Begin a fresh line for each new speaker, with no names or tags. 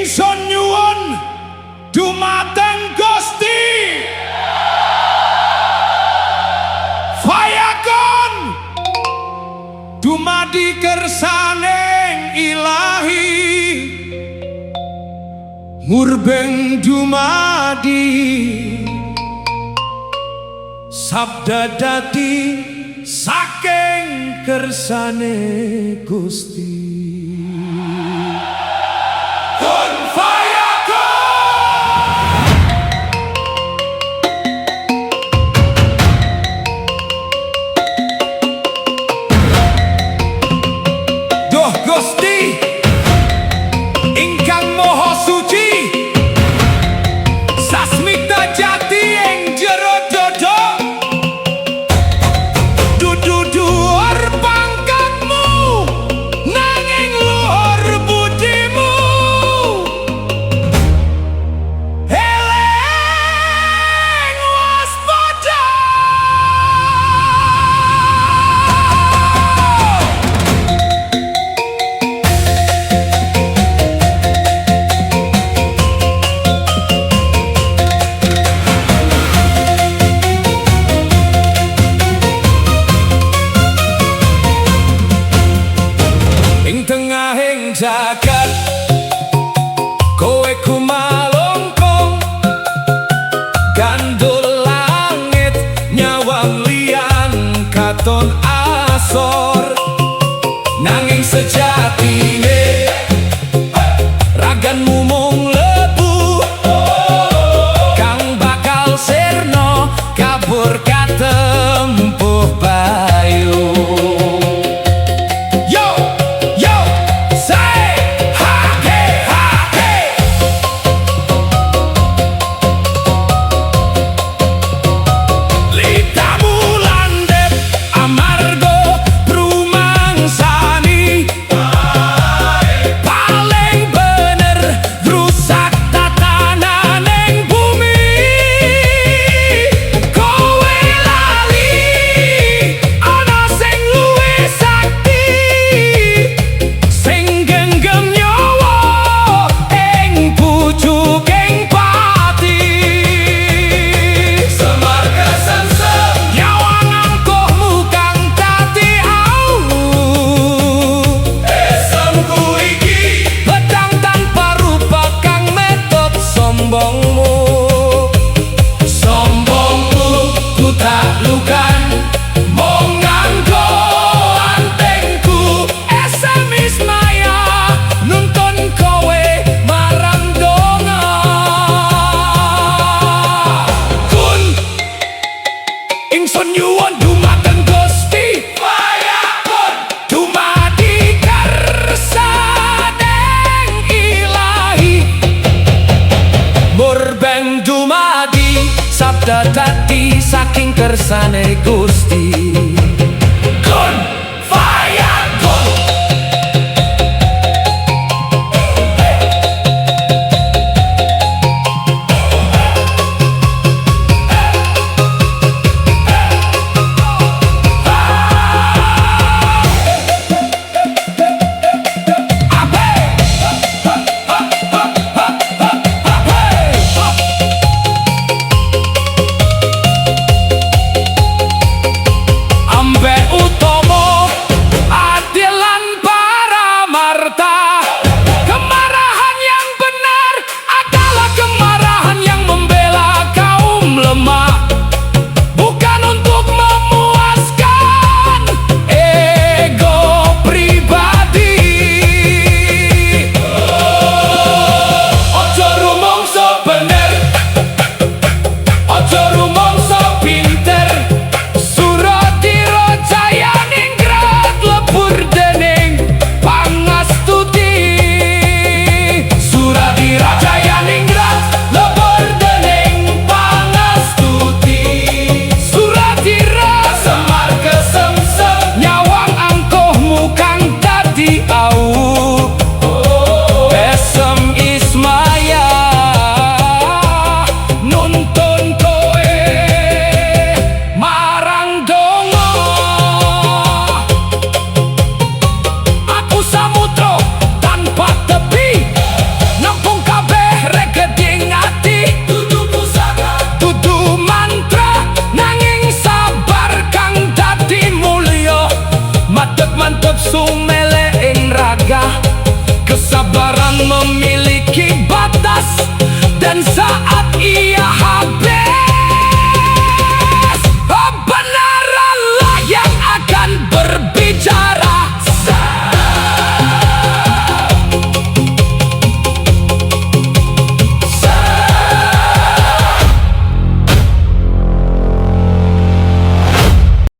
Ingsun nyuwun dumateng Gusti Fayakon dumadi kersaning Ilahi murbeng dumadi sabda dadi saking kersane Gusti. Kun fayakun. Duh Gusti ingkang moho suci sasmita jati ing jero dodo dudu-duur pangkatmu nanging luhur budimu eleng waspada. Ing tengahing jagat kowe kumalongkong gandul langit nyawang liyan katon asor nanging sejatine raganmu mung lebu kang bakal sirna kabur katempuh bayu. Sombongmu ku taklukan mung nganggo antengku esemis maya nuntun kowe marang donga. Kun ingsun nyuwun dumateng Gusti Fayakun dumadi kersaning Ilahi murbeng dumadi sabda dadi saking kersane Gusti. Kun fayakun. kesabaran memiliki batas, dan saat ia habis